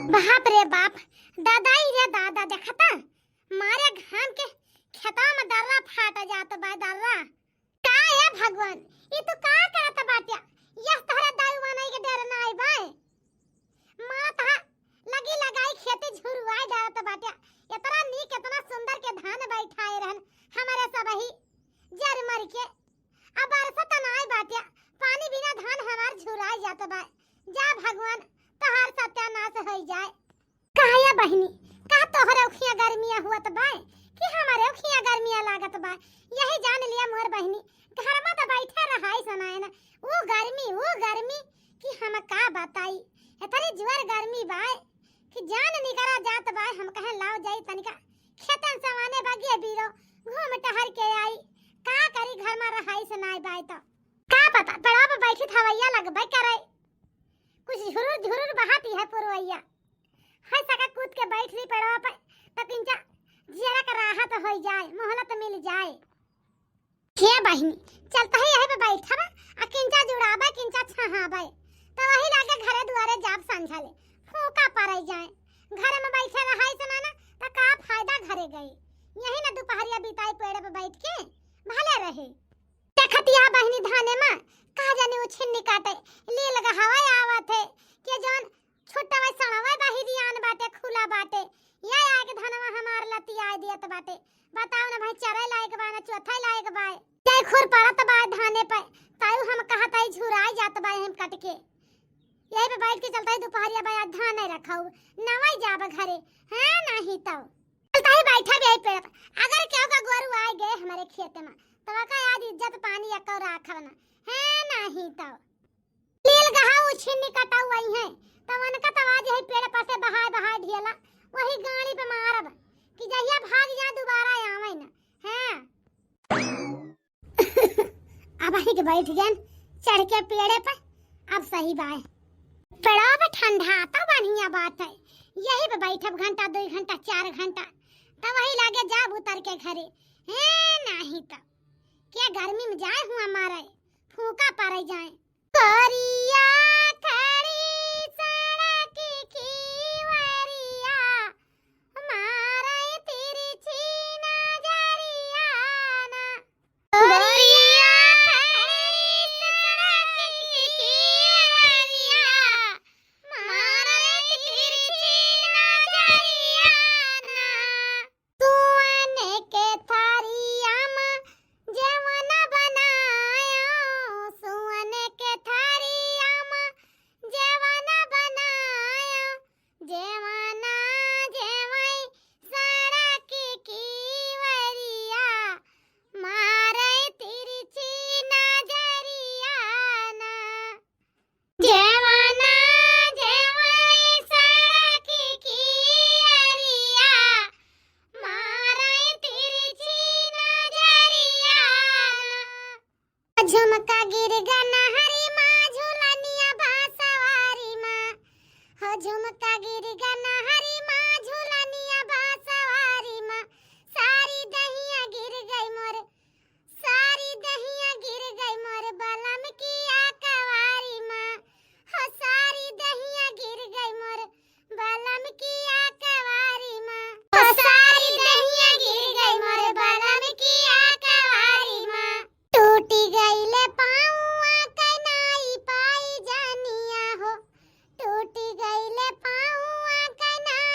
बाप रे बाप, दादाई रे दादा देखता मारे घाम के खेता में दर्रा फाट जात बा दर्रा। का है भगवान, ये तो का करत बाटिया, यह तहरा दारू बनाई के डर ना आई बाय। मां ता लगी लगाई खेती झुरवाई डालत बाटिया, इतना नीक इतना सुंदर के धान बैठाए रहन हमारे सबही जर मर के। अब बरसत ना आई बाटिया, पानी बिना धान हमार झुराई जात बा। जा भगवान तहार सत्यानाश हो जाए। काया बहिनी, का तोहरे उखिया गर्मिया हुआ त बाय कि हमारे उखिया गर्मिया लागत बा। यही जान लिया मोर बहिनी, घर में तो बैठे रहाई सनाए ना वो गर्मी कि हम का बताई। इतनी जोर गर्मी बाय कि जान निकरा जात बाय। हम कहे लाओ जाई तनिका खेतन सवाने बागे बीरो घूम टहर के आई। का करी घर में रहाई सनाए बाय तो का पता पेड़ा पे बैठी थवैया लगबे करे, कुछ झुरुर झुरुर बहाती है पुरवैया। है सका कूद के बैठ ली पेड़वा पे तो किंचा जरा का राहत हो जाए, मोहलत मिल जाए। के बहिनी चलता है यही पे बैठा बा आ किंचा जुड़ाबे किंचा छहाबे तो वही लागे घरे दुआरे जाब संझाले फूका पड़ई जाए। घर में बैठे रहाई सनाना तो का फायदा घरे गई। यही ना दोपहरिया बिताई पेड़ पे बैठ के भले रहे। देखतिया बहिनी धाने में का जाने वो छिन्नी काटे ले लगा हवा आवत है के जौन छोटा वा सड़वा बाहिरियान बाटे खुला बाटे ये आके धनवा हमार लतिया दियत बाटे। बताओ ना भाई चरे लायक बा ना चौथा लायक बा। जय खुर पड़त बा धाने पे ताऊ हम कहताई झुराई जात बा हम कट के। यही पे बैठ के चलता है दोपहरिया बा धान नहीं रखाऊ नवई जाब घरे है नहीं तो चलता है बैठा भी पेड़ पे। अगर क्यों का गोरू आ गए हमारे खेत में तो का आज इज्जत पानी एक और राखना है नहीं तो लील गहाऊ छिन्नी कटाऊ आई है तो उनका तो आज है पेड़ पर से बहाय ढेला वही गाड़ी पे मारब कि जहिया भाग जा दोबारा आवे ना हैं। अब ही के बैठ गए चढ़ के पेड़े पे। अब सही बात पेड़ा पे ठंडा तो बढ़िया बात है। यही पे बैठब घंटा 2 घंटा 4 घंटा तो वही लागे जाब उतर के घरे है नहीं तो क्या गर्मी में जाए हुआ मारे फूका पड़े जाए। करिया खड़ी सड़क की वरिया मारे तिरछी नजरिया ना। करिया खड़ी सड़क की वरिया मारे तिरछी नजरिया ना। सुने के थारिया में जवना बनायो सुने के थारिया में जवना बनायो जवना जेवई सड़क की वरिया मारे तिरछी नजरिया ना। जवना जेवई सड़क की वरिया मारे तिरछी नजरिया ना। झुमका गिर गना हरी माँ झूलनिया बासवारी माँ हो झुमका गिर गना हरी माँ झूलनिया बासवारी माँ। सारी दहिया गिर गई मोर सारी दहिया गिर गई मोर बलम की आकवारी माँ हो सारी दहिया गिर गई मोर बलम की आकवारी माँ हो सारी दहिया गिर गई मोर बलम की आकवारी माँ। टूटी गई ले पाऊआ कनाई पाई जानिया हो टूटी गई ले पाऊआ कनाई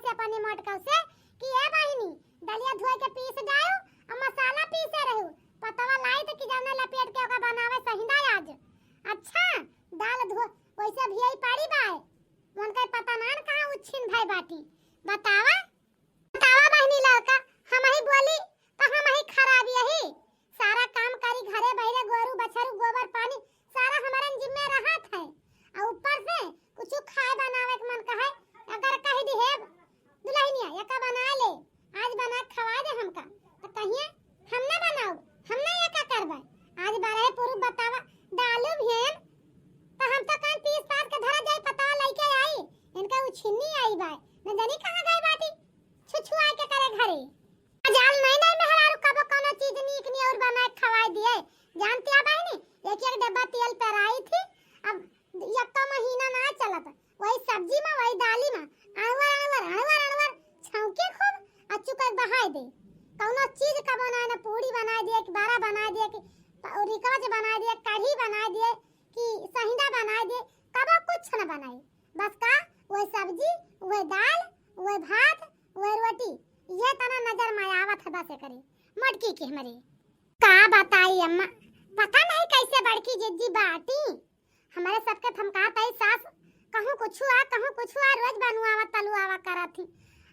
से अपनी मोटका से कि ए बहिनी दलिया धोए के पीस डायो और मसाला पीसे रहू पतवा लाई तो कि जाने लपेट के ओका बनावे सहिंदा आज। अच्छा दाल धो वैसे भी आई पाड़ी बाय मन के पता नान कहां उछिन भाई बाटी बतावा बतावा बहिनी लड़का हम ही बोली तो हम ही खराब यही सारा काम करी घरे बैठे गोरू बछरू गोबर पानी सारा हमारे जिम्मे रहत है और ऊपर से कुछ खाए बनावे के मन कहे अगर कह दी है दुल्हनिया या का बना ले आज बना खवा दे हमका तो कहिए हम ना बनाओ हम ना या का करबे आज बारह पुरु बतावा डालू भेन तो हम तो कान पीस पास के धरा जाई पता लइके आई इनका उछिन्नी आई बाय न जानी कहां गई बाटी छुछुआ के करे घरे जाल नहीं नहीं मेहरारू कबो कोनो चीज नीक नी और बना के खवाई दिए जानती है बहनी एक एक डब्बा तेल पर आई थी अब यक्का महीना ना चलत वही सब्जी में वही दाली में अणवर छौके खूब अच्चू कर बहाई दे कोनो चीज का बनाए ना पूरी बना दिए कि बारा बना दिए कि रिकाज बना दिए कढ़ी बना दिए कि सहिंदा बना दिए कबो कुछ न बनाई बस का वही सब्जी वही दाल वही भात वही रोटी ये तना नजर में आवत है बसे करे मटकी के हमारे का बताई अम्मा पता नहीं कैसे बड़की जिज्जी बाटी हमारे सबके थमकात है सास कहूं कुछ आ रोज बनुआवा तलुआवा करत थी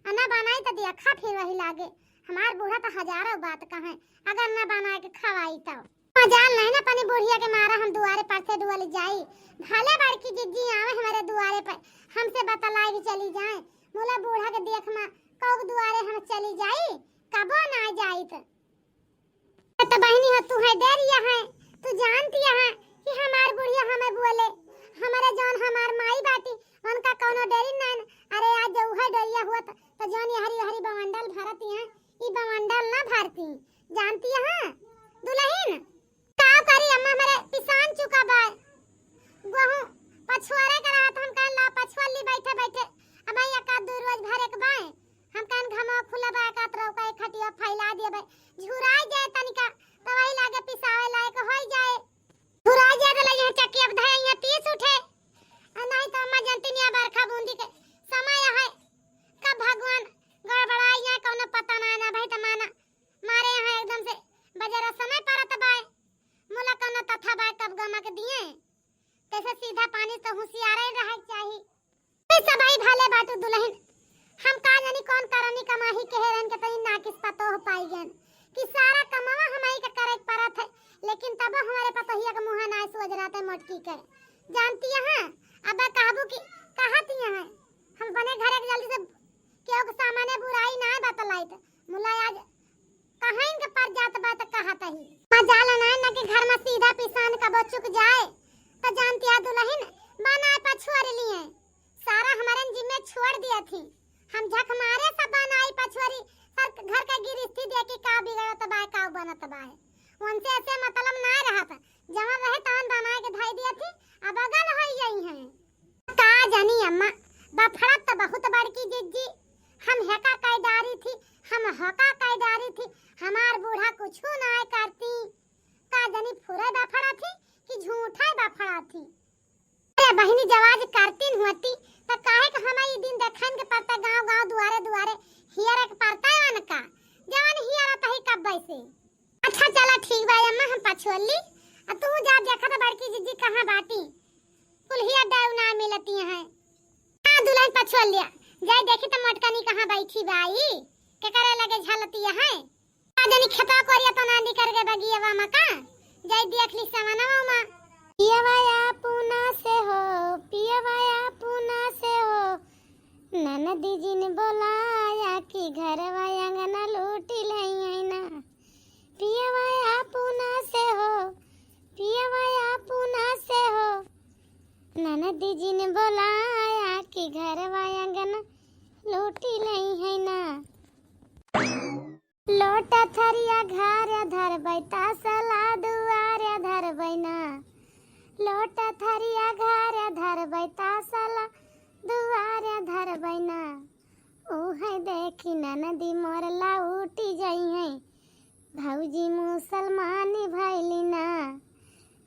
अना बनाई तो देखा फिर वही लागे हमार बूढ़ा तो हजारों बात कहे अगर ना बना के खवाई तो मजाल नहीं ना अपनी बुढ़िया के मारा हम दुआरे पर से दुआले जाई भले बड़की जिज्जी आवे हमारे दुआरे पर हमसे बतलाई भी चली जाए मोला बूढ़ा के देख मा कब दुआरे हम चली जाई कबो ना जाई तो बहनी हो तू है देरिया है तू जानती है कि हमार बुढ़िया हमें बोले हमारे जौन हमार माई बाटी उनका कोनो डेरी ना अरे आज जो है डरिया हुआ तो जौन हरी हरी बवंडल भरती है ई बवंडल ना भरती जानती है दुल्हन का करी अम्मा मेरे पिसान चुका बा गहूं पछुआरे करा हम कह ला पछुअली बैठे बैठे अब या का दू रोज भरे के बाए हम कान घमो खुला बा का तरह का खटिया फैला दिए बे झुराई जाए तनिका तो वही लागे पिसावे लायक होई जाए झुराई जाए तो लगे चक्की अब धाय यहाँ पीस उठे नहीं तो अम्मा जानती नहीं बरखा बूंदी के समय है कब भगवान गड़बड़ाई जाए कोनो पता ना भाई तमाना मारे यहाँ एकदम से बजरा समय परत बाय मुला कोनो तथा बाय कब गमा के दिए कैसे सीधा पानी तो होशियार रहे चाहिए सब भाई भाले बाटू दुल्हन हम का जानी कौन करनी कमाही के हेरन के तनी ना किस पतो हो पाई गन कि सारा कमावा हमारी का करे परत है लेकिन तब हमारे पतोहिया का मुंह ना सोच रहते मोटकी के जानती है अब काबू की कहती है हम बने घरे के जल्दी से केओ के सामने बुराई ना बतलाई त मुला आज कहां इनके पर जात बात कहत ही मजाल ना के घर में सीधा पिसान का बचुक जाए तो जानती है दुल्हन बनाए पछुआरे लिए सारा हमारे जिम्मे छोड़ दिया थी हम झक मारे सब बनाई पछुआरी सर घर का गिरस्ती दे के का बिगड़त बाय का बनत बाय उनसे ऐसे मतलब ना रहत जहां रहे तवन बनाए के धाई दिया थी अब अगल होई गई है का जानी अम्मा बफड़त तो बहुत बड़की जिज्जी हम हेका कायदारी थी हम हका कायदारी थी हमार बूढ़ा कुछ ना करती का जानी फुरे बफड़ा थी कि झूठा बफड़ा थी अरे बहनी जवाज करती होती तो काहे के हम ई दिन देखन के पड़ता गांव दुआरे दुआरे हियर के पड़ता है का जवान हियर त ही कब बैसे अच्छा चला ठीक बा अम्मा हम पछोली आ तू जा देखा तो बड़की जिज्जी कहां बाटी कुल्हिया डाव ना मिलती है हां दुल्हन पछोल लिया जाई देखी तो मटकनी कहां बैठी बाई के करे लगे झलती है आदनी खता कोरिया तो ना निकर के बगियावा मका जाई देख ली सामानवा में पियवाया पूना से हो पियवाया पूना से हो ननदी जी ने बोलाया कि घरवा अंगना लूटी लई ना पियवाया पूना से हो पियवाया पूना से हो ननदी जी ने बोलाया कि घरवा अंगना लूटी लई है ना लोटा थरिया घर धर बैता सला दुआरे धर बैना लोटा थरिया घर धर बैता सला दुआरे धर बैना ओ है देखी ननदी मोरला उठी जाई है भौजी मुसलमानी भैली ना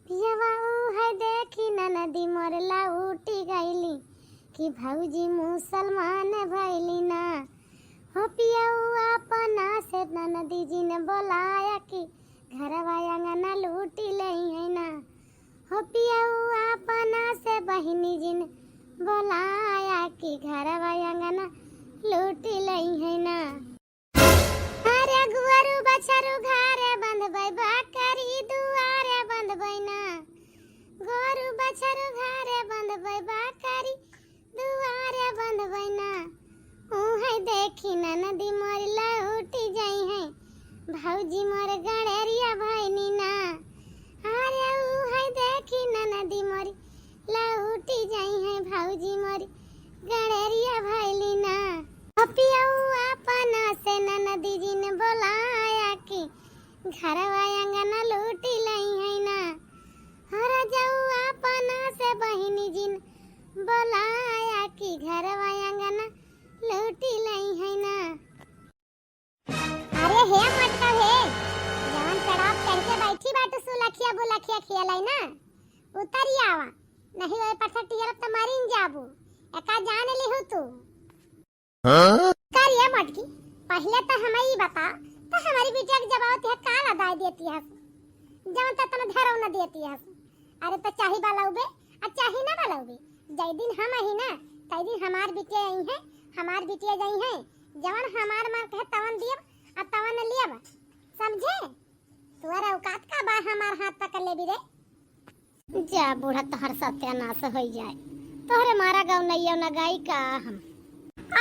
पियवा ओ है देखी ननदी मोरला उठी गईली कि भौजी मुसलमान भैली ना नदी जी ने बोलाया कि घरवा अंगना लूटी लई है ना। हो पियऊ अपना से बहिनी जी ने बोलाया कि घरवा अंगना लूटी लई है ना। अरे गुआरू बछरू घरे बंधबै बकरी दुआरे बंधबै ना। गोरू बछरू घरे बंधबै बकरी दुआरे बंधबै ना। है देखी नदी मोर लौटी जाई है भौजी मोर गणेरिया भैनी ना। अरे है देखी नदी मोर लौटी जाई है भौजी मोर गणेरिया भैली ना। पियऊ अपना से नदी जी ने बोलाया कि घरवा अंगना लूटी लई है ना। हर जाऊ अपना से बहिनी जी ने बोलाया कि घरवा अंगना लूटी लई है ना। अरे हे मटका हे जवन तड़ाप चढ़ के बैठी बाटू सुलखिया बुलखिया खेलाई ना उतरी आवा नहीं ओए पठा टियर तुम्हारी जाबू एका जान ले हो तू। हां कर ये मटकी पहले तो हमें ही बता तो हमारी बिटिया के जवाब ते का लदाई देती है जवन त तने धरौ न देती है। अरे तो चाही बालाउबे आ चाही ना बालाउबे जय दिन हम ही ना तई दिन हमार बिटिया आई है हमार बिटिया गई है जवन हमार मन कहे तवन दियब आ तवन लियब समझे। तोरा औकात का बा हमार हाथ पकड़ ले भी रे। जा बूढ़ा तोहर सत्यानाश हो जाए तोहरे मारा गाँव नैया न गाई का हम।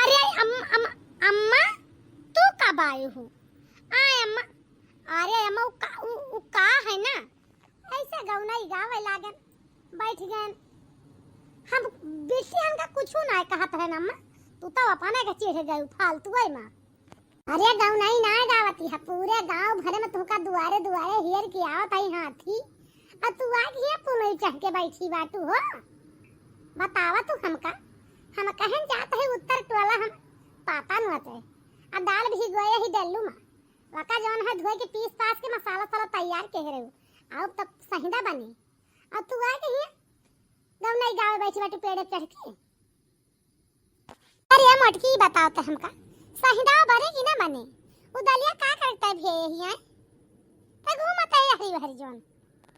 अरे अम्मा तू कब आई हो। आय अम्मा अरे अम्मा उ का है ना ऐसे गाँव नहीं गावे लागन बैठ गए हम बिटिया का कुछ ना कहत है ना अम्मा तू तो अपने के चढ़ गई फालतू है मां। अरे गाँव नहीं ना गावती है पूरे गाँव भरे में तुमका दुआरे दुआरे हियर की आवत है हाथी और तू आ गई पुनई चढ़ के बैठी बाटू हो। बतावा तू हमका हम कहन जाते है उत्तर टोला हम पाता न होते आ दाल भी गोए ही डल्लू मां वका जवन है धोए के पीस पास के मसाला साला तैयार के रे अब तक सहीदा बने अब तू आ गई गाँव नहीं गाँव बैठी बाटू पेड़ चढ़ के। अरे मटकी बताओ तो हमका सहीदा बने कि ना बने उदलिया का करता है भैया तो घूमता है हरी हरी जोन।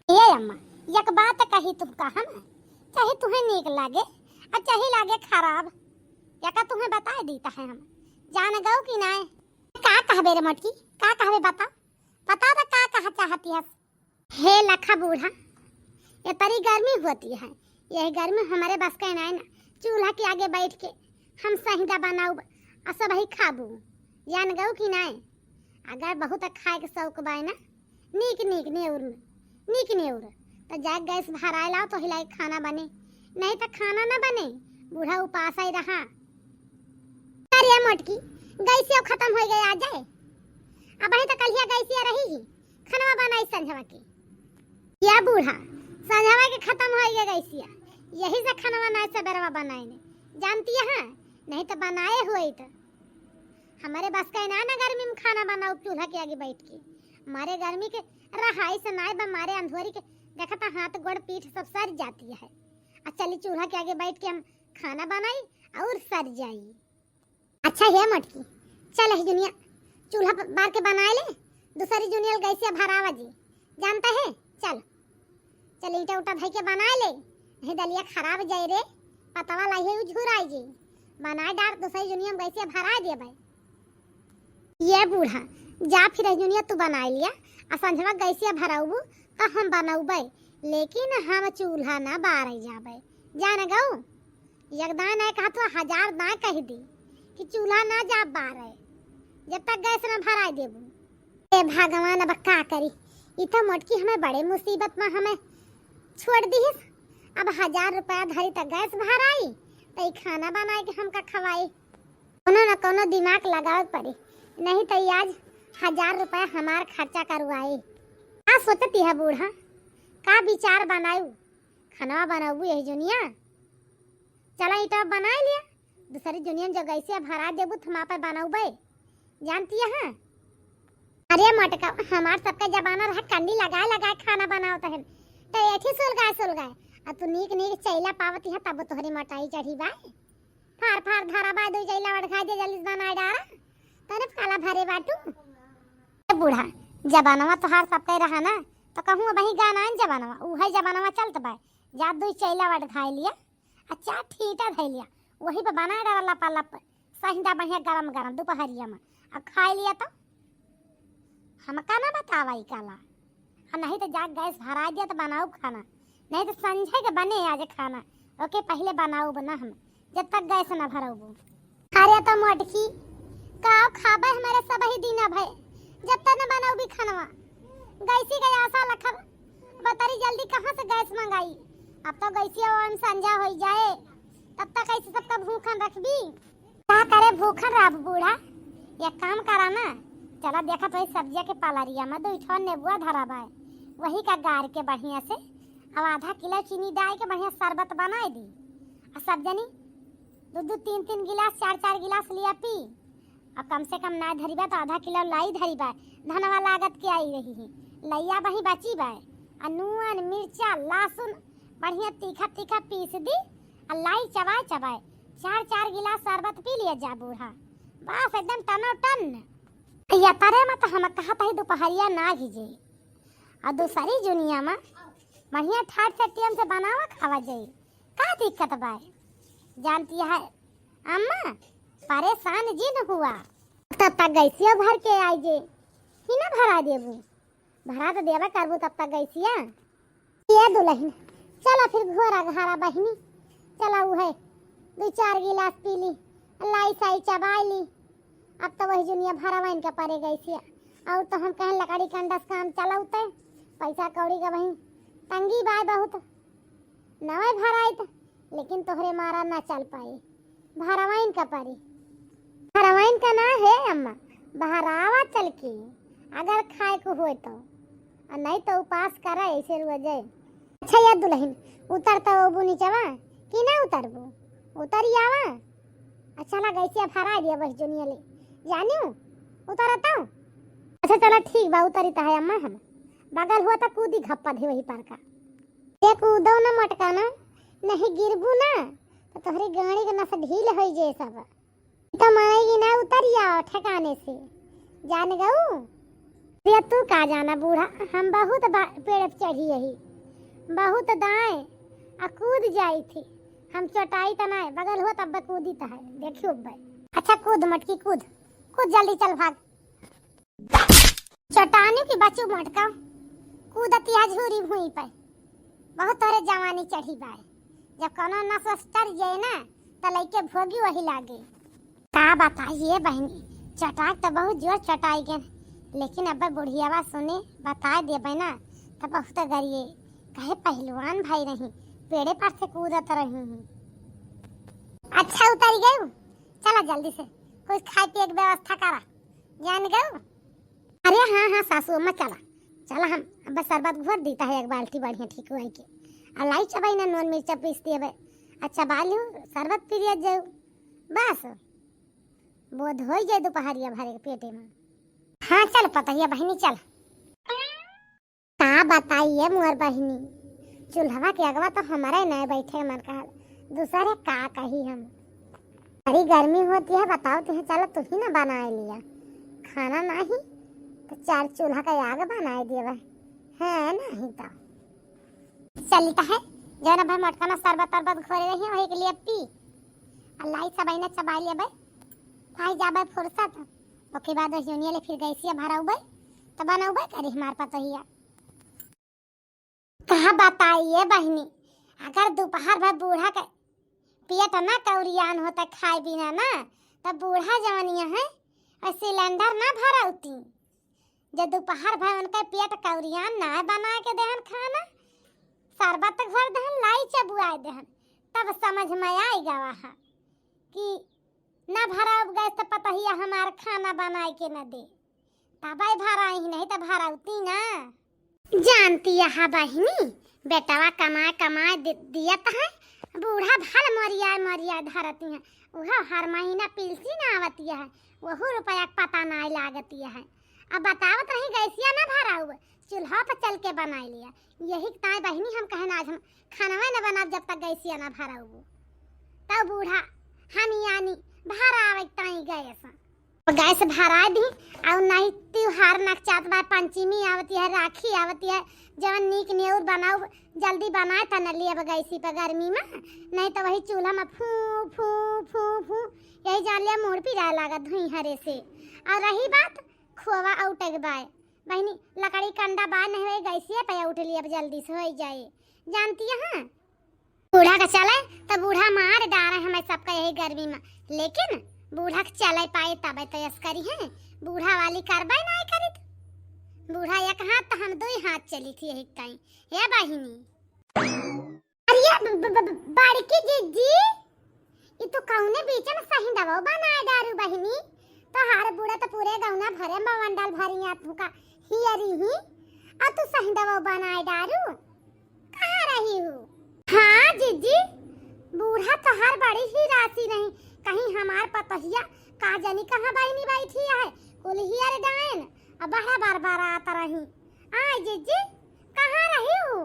ए अम्मा एक बात कही तुमका हम चाहे तुम्हें नीक लागे और चाहे लागे खराब या तुम्हें बता देता है हम जान गो कि ना का कहबे रे मटकी का कहबे बता बता तो का कहा चाहती है। हे लखा बूढ़ा ये तरी गर्मी होती है यही गर्मी हमारे बस का ना चूल्हा के आगे बैठ के हम सहीदा बनाऊ और सब ही खाबू जान गो कि ना। अगर बहुत खाए के शौक बाय ना नीक नीक नेउर तो जाग गैस भरा लाओ तो हिलाई खाना बने नहीं तो खाना ना बने बूढ़ा उपास ही रहा। अरे मटकी गैसिया खत्म हो गया आ जाए अब तो कलिया गैसिया रही ही खाना बनाई संझवा के या बूढ़ा संझवा के खत्म हो गया गैसिया यही से खाना बनाए सबेरवा बनाए ने जानती है नहीं तो बनाए हुए तो हमारे बस का ना गर्मी में खाना बनाओ चूल्हा के आगे बैठ के हमारे गर्मी के रहाई से नाई हमारे अंधोरी के देखता हाथ गोड़ पीठ सब सर जाती है। चली चूल्हा के आगे बैठ के हम खाना बनाई और सर जाई। अच्छा है मटकी चल है दुनिया चूल्हा बार के बनाए ले दूसरी दुनिया गैसे भरावा जी जानता है। चल चल ईटा उटा धई के बनाए ले नहीं दलिया खराब जाए रे पतवा लाई है झुराई जी बनाए डार दूसरी दुनिया गैसे भरा दे भाई। ये बूढ़ा जा फिर दुनिया तू बनाए लिया आ संझवा गैसे भराऊ तो हम बनाऊबे लेकिन हम चूल्हा ना बारे जाबे जान गौ यगदान है कहा तो 1000 ना कह दी कि चूल्हा ना जा बारे जब तक गैस ना भरा देबू। ए भगवान अब का करी इतना मोटकी हमें बड़े मुसीबत में हमें छोड़ दी अब 1000 रुपया धरी तक गैस भराई तो खाना बनाए के हमका खवाई कोनो न कोनो दिमाग लगावे पड़ी नहीं तो आज 1000 रुपया हमार खर्चा करवाई। का सोचती है बूढ़ा का विचार बनाऊ खाना बनाऊ यही दुनिया चला इटा बना लिया दूसरी दुनिया जब ऐसे भरा देबू थमा पर बनाऊबे जानती है। अरे मटका हमार सबका जमाना रहा कंडी लगा लगा खाना बनावत है तो एठी सुलगाए अब तू नीक नीक चैला पावती है तब तोहरी मटाई चढ़ी बाई फार फार धरा बा दो चैला वड़खा दे जल्दी बना डारा तने काला भरे बाटू बूढ़ा जबानवा तोहार सब कह रहा ना तो कहूँ वही गाना है जबानवा उहे जबानवा चलत बा जा दो चैला वाट खाई लिया अच्छा ठीटा धै लिया वही पे बना डाला पाला सहिंदा बढ़िया गरम गरम दोपहरिया में अब खाई लिया तो हम का ना बतावा ई काला नहीं तो जाग गैस भरा दिया तो बनाओ खाना नहीं तो संझे के बने आज खाना ओके पहले बनाओ बना हम जब तक गैस ना भराओ अरे तो मोटकी काव खाबे हमारे सब ही दिन भय जब तक न बनाओ भी खानवा गैसी का आशा रखब बतारी जल्दी कहां से गैस मंगाई अब तो गैसिया वन संजा हो जाए तब तक ऐसे सबका भूखन रखबी का करे भूखन राब बूढ़ा ये काम करा ना चला देखा तो सब्जिया के पालरिया में दो ठो नेबुआ धरा बा वही का गार के बढ़िया से अब आधा किलो चीनी डाल के बढ़िया शरबत बना दी और सब जनी दो तीन तीन गिलास चार गिलास लिया पी और कम से कम ना धरीबा तो आधा किलो लाई धरीबा धनवा लागत के आई रही है लैया बही बची बा नून मिर्चा लहसुन बढ़िया तीखा तीखा पीस दी और लाई चबाए चबाए चार गिलास शरबत पी लिया जा बूढ़ा बस एकदम टनो टन या तारे में तो हम कहा था दोपहरिया ना घिजे और दूसरी दुनिया में बढ़िया ठाट से टेम से बनावा खावा जाए का दिक्कत बा जानती है अम्मा परेशान जिन हुआ तब तक गैसिया भर के आई जे ही ना भरा देबू भरा तो देवा करबू तब तक गैसिया ये दुल्हन चला फिर घोरा घारा बहिनी चला वो है दो चार गिलास पी ली लाई साई चबाई ली अब तो वही दुनिया भरा वाइन का परे गैसिया और तो हम कहें लकड़ी कंडस काम चलाउते पैसा कौड़ी का वही तंगी बाय बहुत नवे भराई तो लेकिन तोहरे मारा ना चल पाए भरावाइन का परी भरावाइन का ना है अम्मा बहरावा चल के अगर खाए को हो तो और नहीं तो उपास करे ऐसे रुआ जाए अच्छा यार दुल्हन उतरता वो नीचवा कि ना उतरबो उतरी आवा अच्छा ना गैसिया भरा दिया बस दुनिया ले जानियो उतरता अच्छा चला ठीक बा उतरी तो है अम्मा हम बगल हुआ तो कूदी घप्पा दे वही पर का ये कूदो ना मटका ना नहीं गिरबू ना तो तोहरी गाड़ी के नस ढील हो जे सब तो मानेगी ना उतरिया ठिकाने से जान गऊ ये तू का जाना बूढ़ा हम बहुत पेड़ पे चढ़ी यही बहुत दाएं आ कूद जाई थी हम चटाई तो ना बगल हो तब कूदी तो है देखियो भाई अच्छा कूद मटकी कूद कूद जल्दी चल भाग चटानी की बच्चू मटका कूदती है झूरी भूई पे बहुत तोरे जवानी चढ़ी बाय जब कोनो नस चढ़ जाए ना तो लइके भोगी वही लागे का बताइए बहनी चटाक तो बहुत जोर चटाई के लेकिन अब बुढ़ियावा सुने बता दे ना तो बहुत गरिए कहे पहलवान भाई नहीं पेड़े पर से कूदत रही हूँ अच्छा उतर गए चला जल्दी से कुछ खाए पिए की व्यवस्था करा जान गए अरे हाँ सासू अम्मा चला हम अब शरबत घोर देता है एक बाल्टी बढ़िया ठीक हुआ के लाई चबाई ना नून मिर्चा पीस दिए भाई अच्छा बालू शरबत पी लिया जाऊ बस बोध हो जाए दोपहरिया भरे के पेटे में हाँ चल पता है बहनी चल का बताइए मोर बहनी चूल्हा के अगवा तो हमारे नए बैठे मन का दूसरे का कही हम अरे गर्मी होती है बताओ तुझे चलो तू ही ना बनाए लिया खाना नहीं तो चार चूल्हा का आग बनाए दिए है नहीं तो चलता है जरा भाई मटका ना शरबत तरबत घोरे रही है वही के लिए पी अल्लाह सब ना चबा लिया भाई भाई जा भाई फुर्सत ओके बाद यूनिया ले फिर गैसिया भराऊ भाई तो बनाऊ भाई करे हमार पतहिया कहा बताइए बहनी अगर दोपहर भर बूढ़ा का पेट ना कौरियान होता खाए बिना ना तो बूढ़ा जवानिया है और सिलेंडर ना भराउती जब दोपहर भर उनका पेट कौरियान ना बना के देहन खाना शरबत घर दहन लाई चबुआए दहन तब समझ में आएगा वहाँ कि ना भराब गैस तो पतहिया हमार खाना बनाए के न दे तब भराई नहीं तो भराउती ना जानती है बहनी बेटवा कमाए दिया है बूढ़ा भल मरिया धरती है वह हर महीना पिलसी ना आवती है वह रुपया पता ना लागती है अब बतावत नहीं गैसिया ना भराऊ चूल्हा पर चल के बना लिया यही ताई बहनी हम कहना आज हम खाना न बना जब तक गैसिया ना भराऊ तब बूढ़ा हम यानी भरा आवे ताई गैस गैस भरा दी और नहीं त्योहार नकचात बा, पंचमी आवती है, राखी आवती है, जवन नीक नेउर बनाओ जल्दी बनाए था न लिए गैसी पे गर्मी में, नहीं तो वही चूल्हा में फू फू फू फू यही जान लिया मोड़ पिराए लागत धुई हरे से। और रही बात खोवा उठक बाय बहनी लकड़ी कंडा बा नहीं वही गैसी पे उठ लिया जल्दी से हो जाए, जानती है। हाँ बूढ़ा का चले तो बूढ़ा मार डारे हमें सबका यही गर्मी में, लेकिन बूढ़ा के चले पाए तब तो यस करी है, बूढ़ा वाली कार्रवाई नहीं करी तो बूढ़ा एक हाथ तो हम दो ही हाथ चली थी यही कहीं ये बहिनी। अरे बड़की जीजी ये तो कौने बीच में सही दवा बनाए दारू बहिनी, तो हार बूढ़ा तो पूरे गौना भरे बवंडल भरी आप का हियरी ही और तू सही दवा बनाए दारू कहाँ रही हो। हाँ जीजी बूढ़ा तो हर बड़ी ही राशि नहीं, कहीं हमार पतहिया का जानी कहाँ बहनी बैठी है कुल ही अरे डायन अब बड़ा बार बार आता रही। आय जीजी कहाँ रही हो।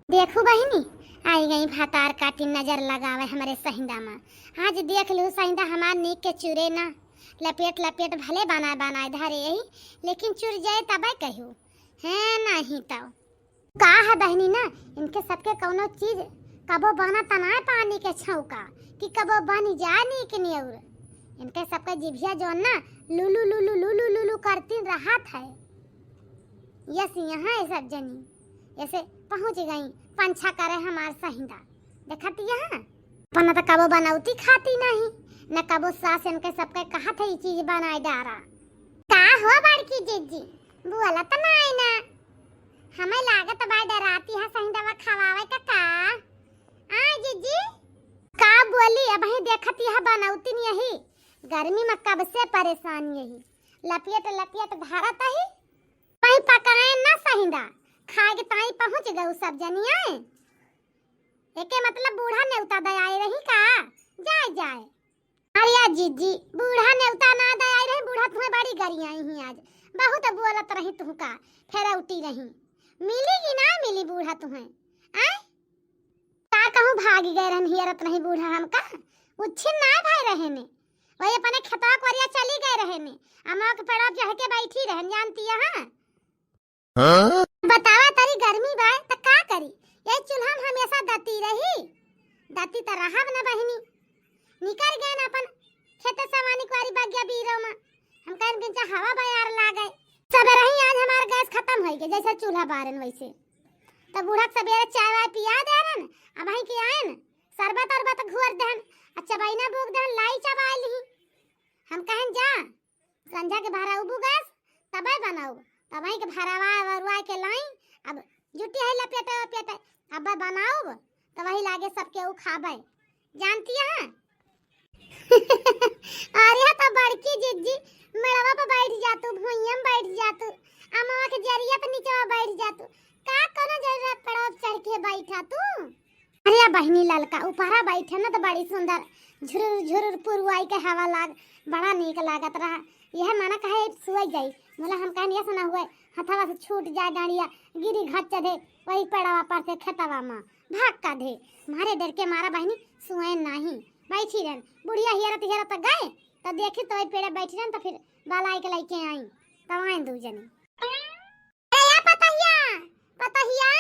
देखो बहनी आई गई भातार काटी नजर लगावे हमारे सहिंदा में, आज देख लो सहिंदा हमार नीक के चूरे ना लपेट लपेट भले बनाए बनाए धरे यही, लेकिन चुर जाए तब कहो है नहीं तो का है बहनी ना, इनके सबके कौनो चीज कबो बना तना पानी के छौका कि कबो बनी जानी के नियर, इनके सबका जिभिया जो ना लुलु लुलु लुलु लुलु करती राहत है। यस यहाँ सब जनी ऐसे पहुंच गई पंछा करे हमार सहिंदा देखती यहाँ पना तो कबो बनावती खाती नहीं न कबो सास इनके सबके कहा था ये चीज बनाए डारा का हो बड़की जीजी बुआला तो नहीं ना हमें लागत बा डराती है सहिंदा खवावे का आ जीजी का बोली अब ही देखती है बनावती नहीं यही गर्मी में कब से परेशान यही लपियट लपियट भारत ही वही पकाए ना सहिंदा खा के ताई पहुंच गए सब जनिया एके मतलब बूढ़ा नेवता दयाई रही का जाए जाए। अरे जीजी बूढ़ा नेवता ना दयाई रही, बूढ़ा तुम्हें बड़ी गरियाई ही आज बहुत बोलत रही तू का फेरा उठी रही मिलेगी ना मिली बूढ़ा तुम्हें आ का कहूं भागी गए रहन हियरत नहीं बूढ़ा हमका उच्छिन ना भाई रहे ने वही अपने खता कोरिया चली गए रहे ने अम्मा के पेड़ पे के बैठी रहन जानती है। हां बतावा तारी गर्मी बा त का करी ये चूल्हा में हमेशा दती रही दती त रहब ना बहिनी निकल गए ना अपन खेत सवानी कोरी बाग्या बीरो में हम कहन बिंचा हवा बयार लागे सब रही आज हमार गैस खत्म हो गई जैसे चूल्हा बारन वैसे तो बूढ़ा सवेरे चाय वाय पिया देन अब ही के आइन शरबत अरबत घोर देन अच्छा बाइना भूख देन लाई चबाई ली हम कहन जा संझा के भारा उबू गैस तबे बनाऊ तब ही के भरावा वरुआ के लाई अब जुटी है लपेटे लपेटे अब बनाऊ तो वही लागे सबके उ खाबे जानती है। अरे तो बड़की जीजी मड़वा पे बैठ जातू भुइयम बैठ जातू अम्मा के जरिया पे नीचे बैठ जातू का कोनो जरूरत पड़ो चढ़ के बैठा तू। अरे बहनी ललका ऊपरा बैठे ना तो बड़ी सुंदर झुरुर झुरुर पुरवाई के हवा लाग बड़ा नीक लागत रहा यह माना कहे सुई गई बोला हम कहन ये सुना हुए हथवा से छूट जाए डांडिया गिरी घट चढ़े वही पड़वा पर से खेतवा में भाग का दे मारे डर के मारा बहनी सुए नहीं बैठी रहन बुढ़िया हियरत हियरत गए तो देखी तो पेड़े बैठी रहन तो फिर बालाई के लेके आई तब आए दू जनी ए पतहिया पतहिया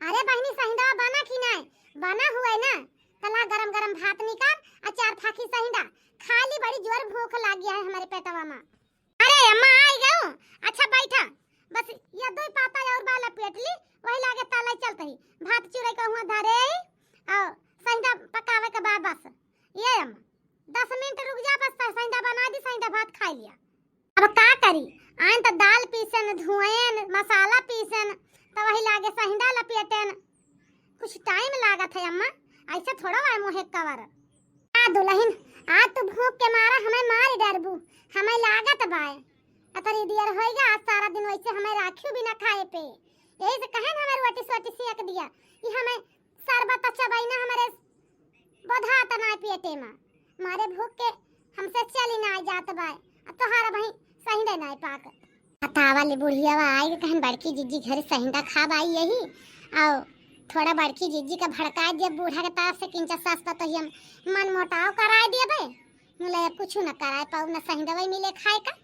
अरे बहनी सहिंदा बना कि नहीं बना हुआ है ना कला गरम गरम भात निकाल अचार फाकी सहिंदा खाली बड़ी जोर भूख लग गया है हमारे पेटवा में। अरे अम्मा आई गयो अच्छा बैठा बस ये दो पाता और बाला पेट ली वही लागे ताला चलते ही भात चुरे का हुआ धरे और सहिंदा पकावे के बाद बस ये अम्मा 10 मिनट रुक जा बस सहिंदा बना दी सहिंदा भात खा लिया अब का करी आइन तो दाल पीसन धुएन मसाला पीसन तो वही लागे सहिंदा लपेटन कुछ टाइम लागत है अम्मा ऐसा थोड़ा वाय मोहे कवर आ दुल्हन आज तो भूख के मारा हमें मार डरबू हमें लागत बाय अतरी दियर होएगा आज सारा दिन वैसे हमें राखियो बिना खाए पे यही से कहे ना हमारे रोटी सोटी सेक दिया ये हमें शरबत चबाई ना हमारे बधा तना पेटे में मारे भूख के हमसे चली ना जात बाय तोहारा भाई सहिंदा नहीं पाक बतावाली बुढ़िया आई कहन बड़की जीजी घर सहिंदा खाब आई यही आओ थोड़ा बड़की जीजी का भड़का दिया बूढ़ा के तरफ से किंचा सस्ता तो हम मन मोटाव कराए दिए भाई मुले कुछ न कराए पाऊ न सहिंदा वही मिले खाए का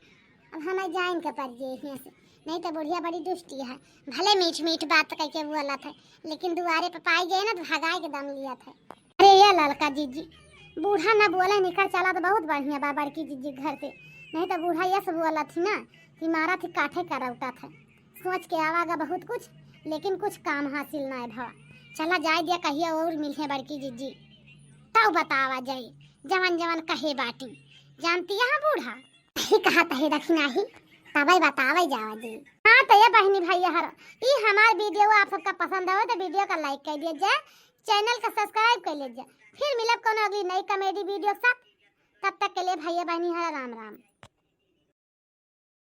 अब हमें जाइन के पर जे यहाँ से, नहीं तो बुढ़िया बड़ी दुष्टी है। भले मीठ मीठ बात कह के बोला था, लेकिन दुआरे पे पाई गए ना तो भगाए के दम लिया था। अरे ये लड़का जीजी बूढ़ा ना बोला निकल चला तो बहुत बढ़िया बा बड़की जीजी घर पे, नहीं तो बूढ़ा ये सब बोला थी ना कि मारा थी काठे का रौटा था। सोच के आवागा बहुत कुछ, लेकिन कुछ काम हासिल ना है भवा। चला जाए दिया कहिए और मिले बड़की जीजी, तब बतावा जाए जवन जवन कहे बाटी। जानती है बूढ़ा ही कहा तहे दक्षिणा ही तबई बतावे जावा जी। हाँ तो ये बहनी भैया हर ई हमार वीडियो आप सबका पसंद हो तो वीडियो का लाइक कर दीजिए, चैनल का सब्सक्राइब कर लीजिए। फिर मिलब कोनो अगली नई कॉमेडी वीडियो साथ, तब तक के लिए भैया बहनी हर राम राम।